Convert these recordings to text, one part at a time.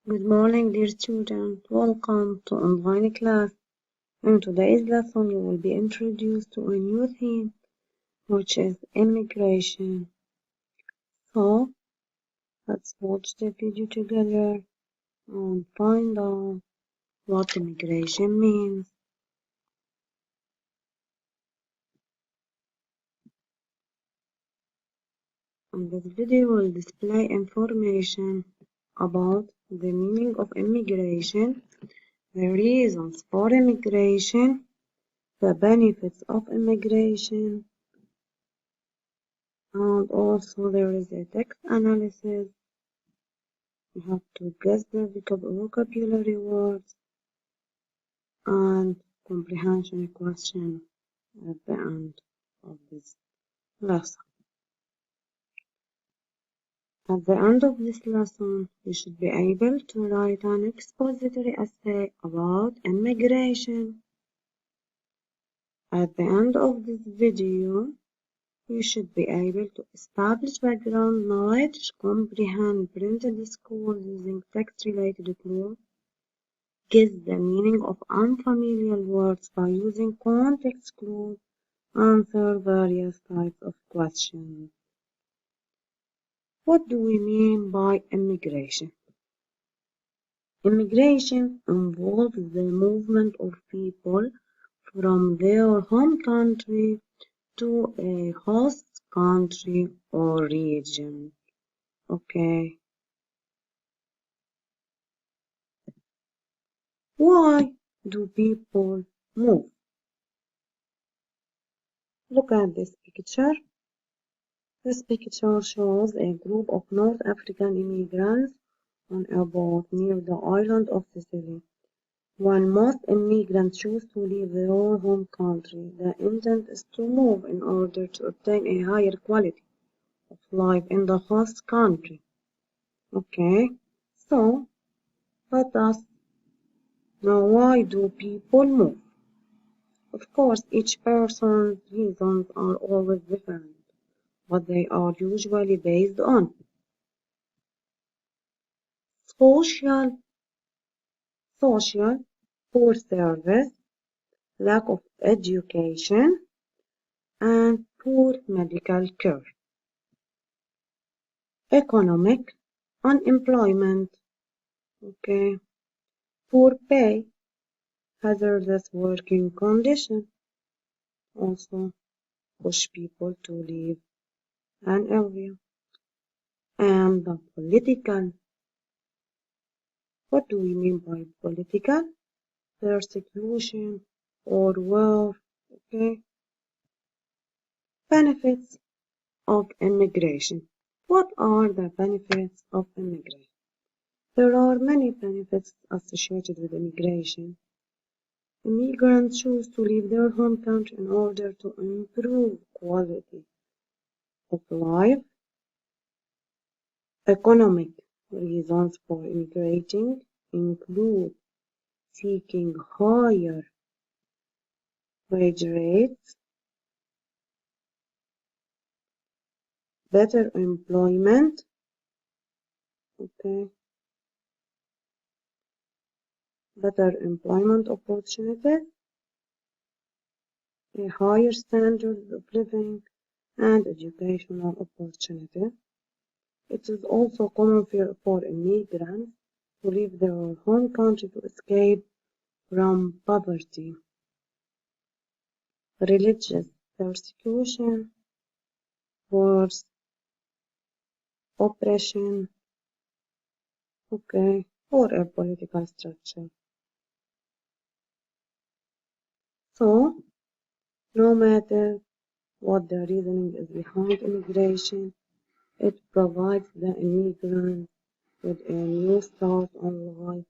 Good morning, dear student. Welcome to online class. In today's lesson, you will be introduced to a new theme, which is immigration. So, let's watch the video together and find out what immigration means. And this video will display information about the meaning of immigration, the reasons for immigration, the benefits of immigration, and also there is a text analysis. You have to guess the vocabulary words and comprehension question at the end of this lesson. At the end of this lesson, you should be able to write an expository essay about immigration. At the end of this video, you should be able to establish background knowledge, comprehend printed scores using text-related clues, guess the meaning of unfamiliar words by using context clues, answer various types of questions. What do we mean by immigration? Immigration involves the movement of people from their home country to a host country or region. Okay. Why do people move? Look at this picture. This picture shows a group of North African immigrants on a boat near the island of Sicily. While most immigrants choose to leave their home country, the intent is to move in order to obtain a higher quality of life in the host country. Okay, so let us know, why do people move? Of course, each person's reasons are always different, but they are usually based on social, poor service, lack of education, and poor medical care. Economic, unemployment, okay, poor pay, hazardous working conditions also push people to leave an area. And the political, what do we mean by political? Persecution or war, okay. Benefits of immigration. What are the benefits of immigration? There are many benefits associated with immigration. Immigrants choose to leave their home country in order to improve quality of life. Economic reasons for immigrating include seeking higher wage rates, better employment, okay, better employment opportunities, a higher standard of living, and educational opportunities. It is also common for immigrants to leave their home country to escape from poverty, religious persecution, wars, oppression, okay, or a political structure. So, no matter what the reasoning is behind immigration, it provides the immigrant with a new start on life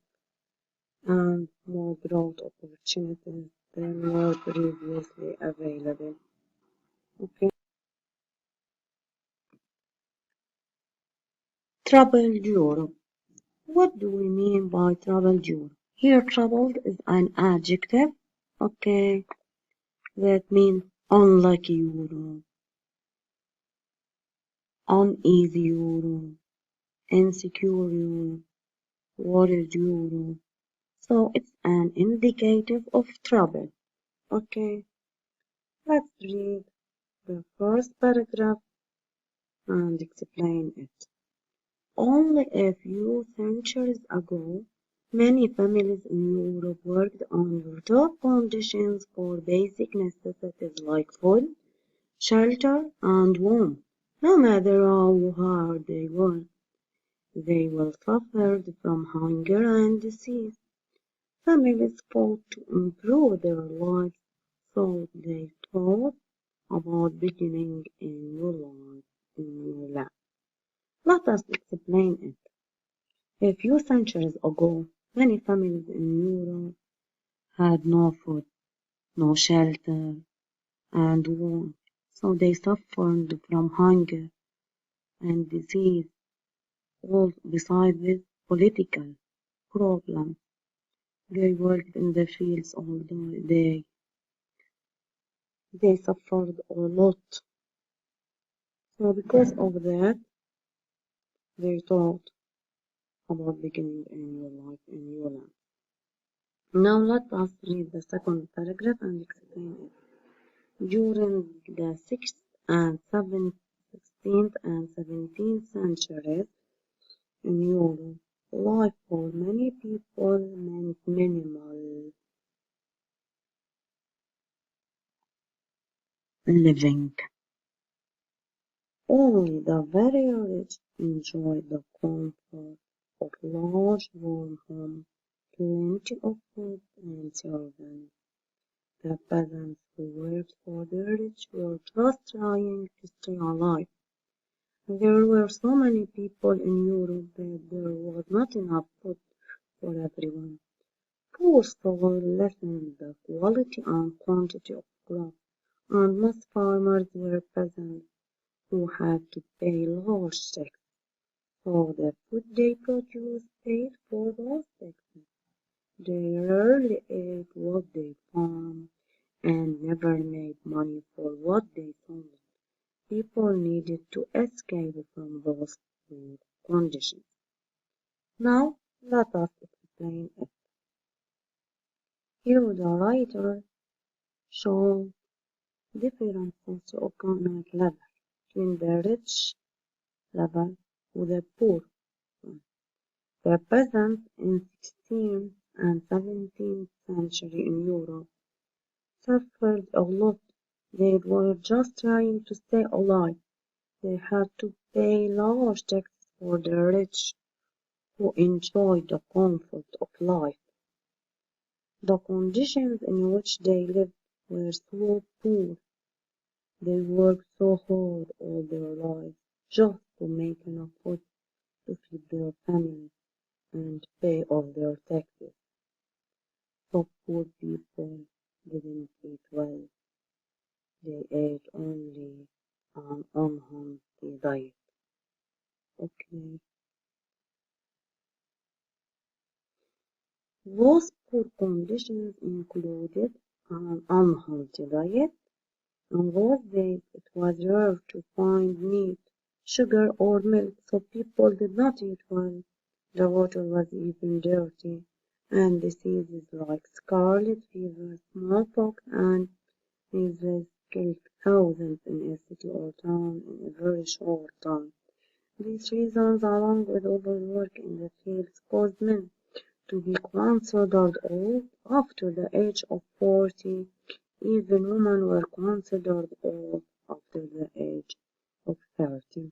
and more growth opportunities than were previously available. Okay. Troubled Europe. What do we mean by troubled Europe? Here, troubled is an adjective, okay, that means unlucky Europe, uneasy Europe, insecure Europe, world euro. So it's an indicative of trouble. Okay, let's read the first paragraph and explain it. Only a few centuries ago, many families in Europe worked under tough conditions for basic necessities like food, shelter, and warmth. No matter how hard they will suffer from hunger and disease. Families fought to improve their lives, so they thought about beginning a new life in new land. Let us explain it. A few centuries ago, many families in Europe had no food, no shelter, and warmth, so they suffered from hunger and disease. All besides this political problem, they worked in the fields all day. They suffered a lot. So because of that, they thought about beginning a new life in new land. Now let us read the second paragraph and explain it. During the 6th and 7th, 16th and 17th centuries in Europe, life for many people meant minimal living. Only the very rich enjoyed the comfort of large warm homes, plenty of food and servants. The peasants who worked for the rich were just trying to stay alive. There were so many people in Europe that there was not enough food for everyone. Poor soil lessened the quality and quantity of crops, and most farmers were peasants who had to pay large taxes. So the food they produced paid for those taxes. They rarely ate what they farmed and never made money for what they sold. People needed to escape from those poor conditions. Now let us explain it. Here the writer shows different socioeconomic levels between the rich level and the poor one. The peasants in 16th and 17th century in Europe suffered a lot. They were just trying to stay alive. They had to pay large taxes for the rich who enjoyed the comfort of life. The conditions in which they lived were so poor. They worked so hard all their lives just to make enough food to feed their families and pay off their taxes. So poor people didn't eat well. They ate only an unhealthy diet. Okay. Those poor conditions included an unhealthy diet. In those days it was rare to find meat, sugar or milk, so people did not eat well. The water was even dirty, and diseases like scarlet fever, smallpox, and measles killed thousands in a city or town in a very short time. These reasons, along with overwork in the fields, caused men to be considered old after the age of 40. Even women were considered old after the age of 30.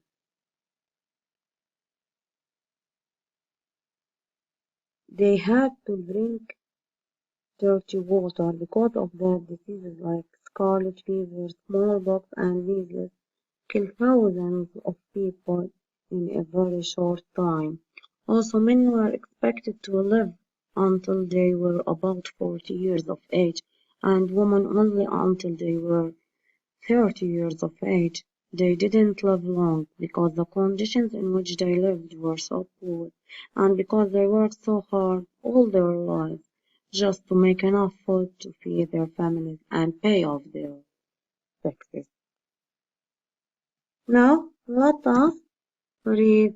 They had to drink dirty water because of that diseases like scarlet fever, smallpox, and measles killed thousands of people in a very short time. Also, men were expected to live until they were about 40 years of age, and women only until they were 30 years of age. They didn't live long because the conditions in which they lived were so poor, and because they worked so hard all their lives just to make enough food to feed their families and pay off their taxes. Now, let us read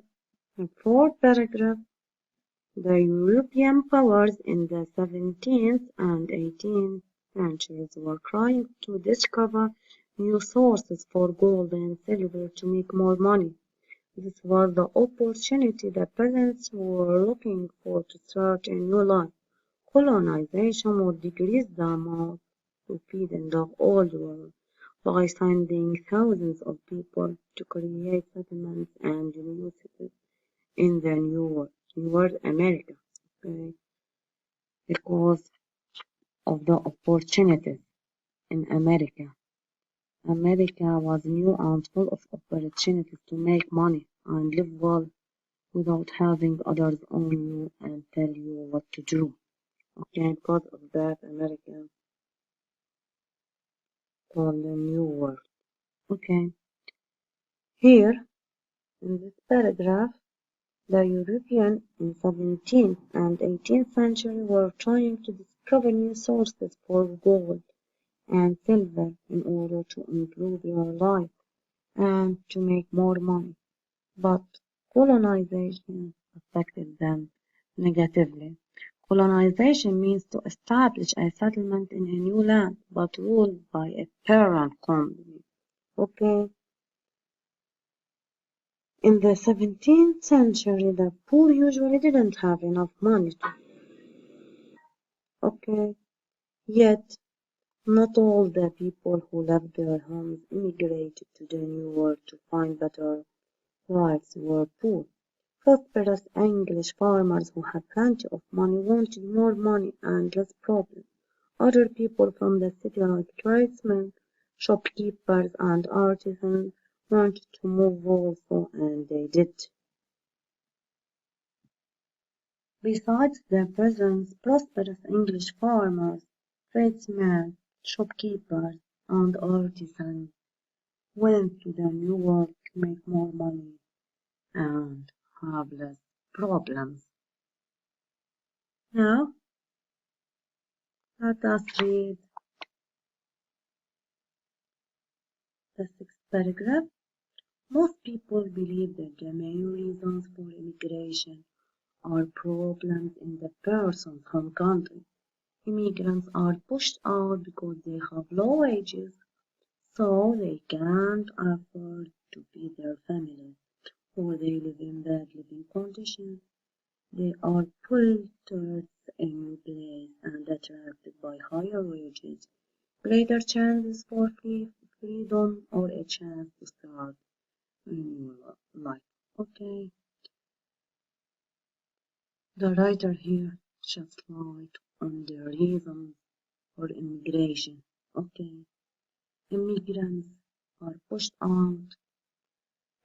the fourth paragraph The European powers in the 17th and 18th centuries were trying to discover new sources for gold and silver to make more money. This was the opportunity the peasants were looking for to start a new life. Colonization would decrease the amount to feed in the Old World by sending thousands of people to create settlements and new cities in the New World America. Okay? Because of the opportunities in America. America was new and full of opportunities to make money and live well without having others own you and tell you what to do. Okay, because of that, America called the New World. Okay, here in this paragraph, the Europeans in 17th and 18th century were trying to discover new sources for gold and silver in order to improve their life and to make more money. But colonization affected them negatively. Colonization means to establish a settlement in a new land, but ruled by a parent company. Okay. In the 17th century, the poor usually didn't have enough money to. Okay. Yet, not all the people who left their homes immigrated to the New World to find better lives were poor. Prosperous English farmers who had plenty of money wanted more money and less problems. Other people from the city like tradesmen, shopkeepers and artisans wanted to move also, and they did. Besides the peasants, prosperous English farmers, tradesmen, shopkeepers and artisans went to the New World to make more money and have less problems. Now, let us read the sixth paragraph. Most people believe that the main reasons for immigration are problems in the person's home country. Immigrants are pushed out because they have low wages, so they can't afford to feed their families, or they live in bad living conditions. They are pulled towards a new place and attracted by higher wages, greater chances for freedom, or a chance to start a new life. Okay, the writer here sheds light on the reasons for immigration. Okay, immigrants are pushed out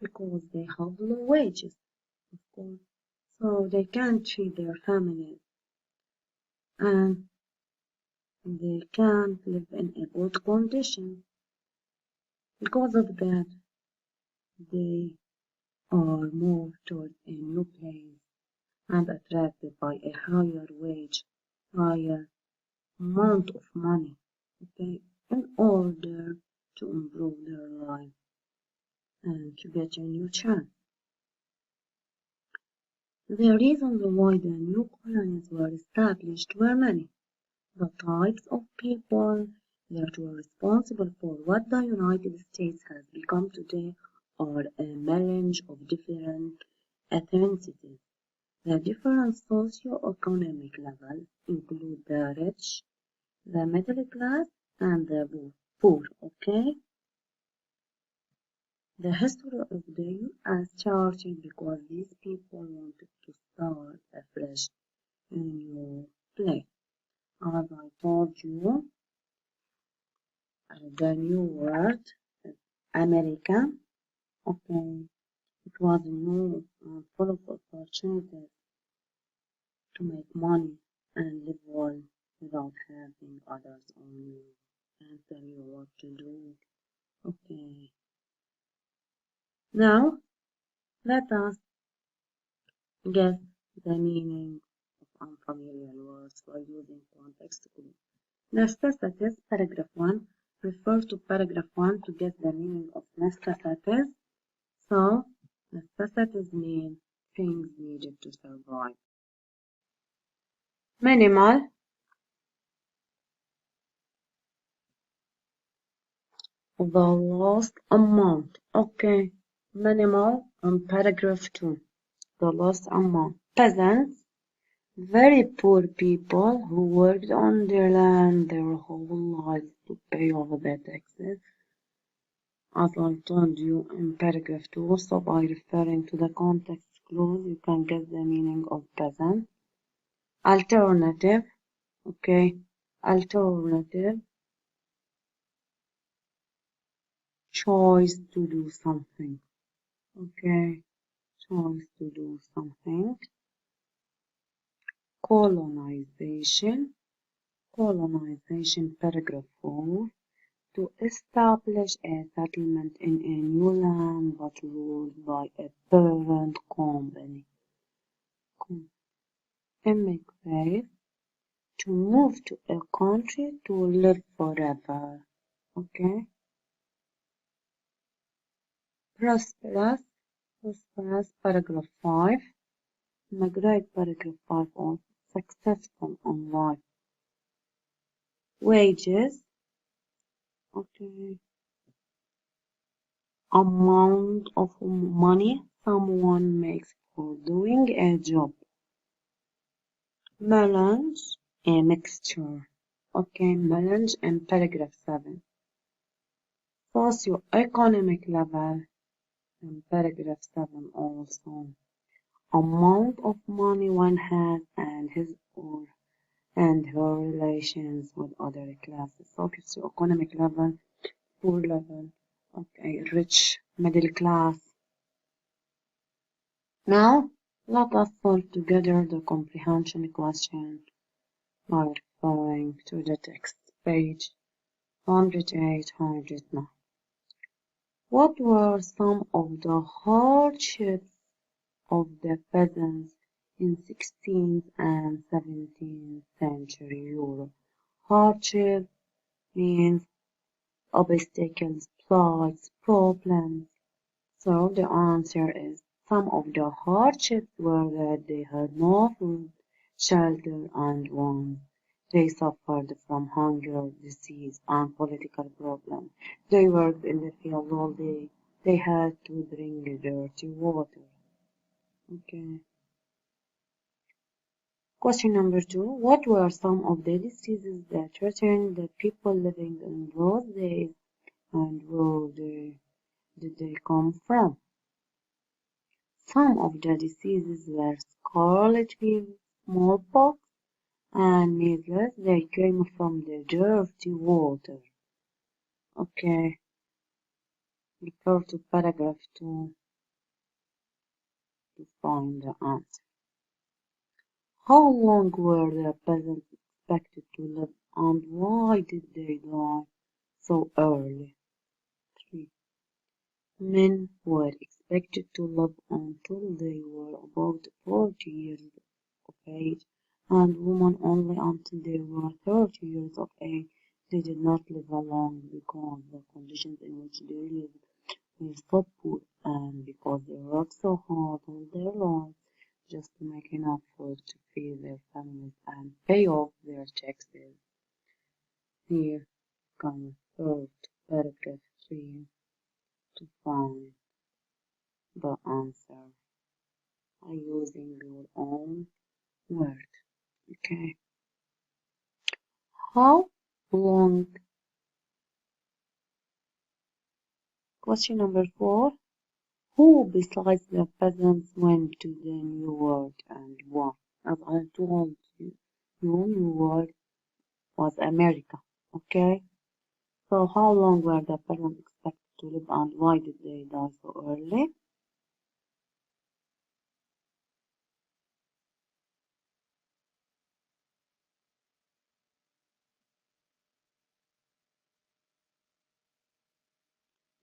because they have low wages, of course, so they can't feed their families and they can't live in a good condition. Because of that, they are moved towards a new place and attracted by a higher wage, higher amount of money, okay, in order to improve their life and to get a new chance. The reasons why the new colonies were established were many. The types of people that were responsible for what the United States has become today are a melange of different ethnicities. The different socio-economic levels include the rich, the middle class, and the poor. Okay? The history of the U.S. started because these people wanted to start afresh in a new place. As I told you, the new world is America. Okay, it was new and full of opportunities to make money and live well without having others on you and tell you what to do. Okay, now let us guess the meaning of unfamiliar words by using context clues. Necessities, paragraph 1. Refer to paragraph 1 to get the meaning of necessities. So, necessities mean things needed to survive. minimal, the last amount. Okay, minimal on paragraph 2. The last amount. Peasants, very poor people who worked on their land their whole lives to pay all their taxes. As I told you in paragraph 2, so by referring to the context clause, you can get the meaning of peasant. Alternative, okay, alternative, choice to do something, okay, choice to do something. Colonization, colonization, paragraph 4, to establish a settlement in a new land but ruled by a parent company. Immigrate, to move to a country to live forever. Okay. Prosperous, prosperous, paragraph 5. Migrate, paragraph 5 on successful on life. Wages, okay. Amount of money someone makes for doing a job. Melange, a mixture. Okay, melange in paragraph 7. Socio-economic level in paragraph 7 also. Amount of money one has and his or and her relations with other classes. Socio-economic level, poor level, okay, rich, middle class. Now, let us solve together the comprehension question by referring to the text, page 108, 109. What were some of the hardships of the peasants in 16th and 17th century Europe? Hardship means obstacles, plights, problems. So the answer is some of the hardships were that they had no food, shelter, and warmth. They suffered from hunger, disease, and political problems. They worked in the field all day. They had to drink dirty water. Okay. Question number 2. What were some of the diseases that threatened the people living in those days, and where did they come from? Some of the diseases were scarlet fever, smallpox, and measles. They came from the dirty water. Okay, refer to paragraph 2 to find the answer. How long were the peasants expected to live, and why did they die so early? 3. Men were expected to live until they were about 40 years of age, and women only until they were 30 years of age. They did not live long because the conditions in which they lived were so poor, and because they worked so hard all their lives just to make enough food to feed their families and pay off their taxes. Here comes third paragraph 3 to find the answer by using your own word. Okay. How long? Question number 4. Who besides the peasants went to the New World and why? As I told you, New World was America. Okay? So how long were the peasants expected to live and why did they die so early?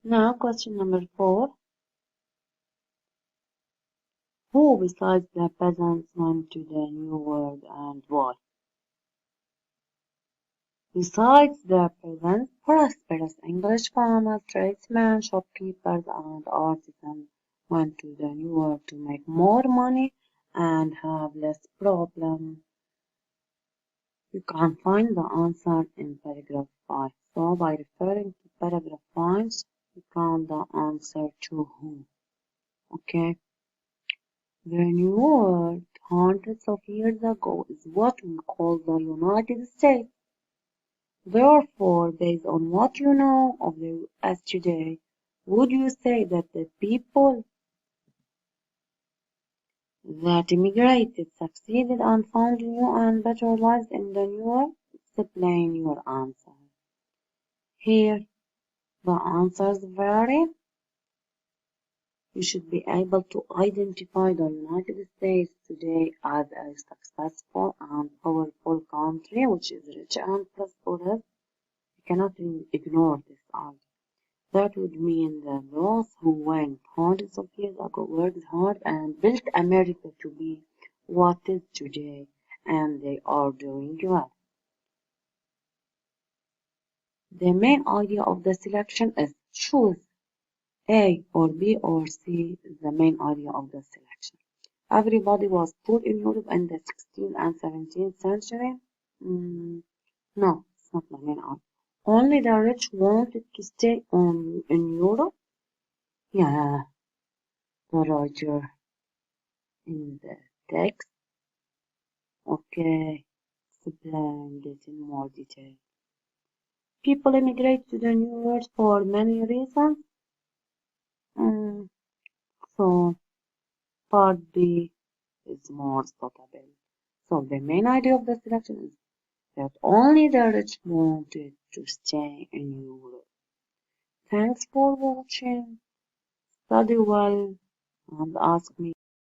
Now, question number 4. Who besides the peasants went to the New World and why? Besides the peasants, prosperous English farmers, tradesmen, shopkeepers, and artisans went to the New World to make more money and have less problems. You can find the answer in paragraph 5. So by referring to paragraph 5, you count the answer to who. Okay. The New World hundreds of years ago is what we call the United States. Therefore, based on what you know of the US today, would you say that the people that immigrated succeeded and found new and better lives in the New World? Explain your answer. Here, the answers vary. You should be able to identify the United States today as a successful and powerful country which is rich and prosperous. You cannot ignore this idea. That would mean that those who went hundreds of years ago worked hard and built America to be what it is today, and they are doing well. The main idea of the selection is choose A or B or C is the main idea of the selection. Everybody was poor in Europe in the 16th and 17th century? No, it's not the main idea. Only the rich wanted to stay in Europe? Yeah, the writer in the text. Okay, explained it in more detail. People immigrate to the New World for many reasons. So, part B is more suitable. So, the main idea of the selection is that only the rich wanted to stay in Europe. Thanks for watching. Study well and ask me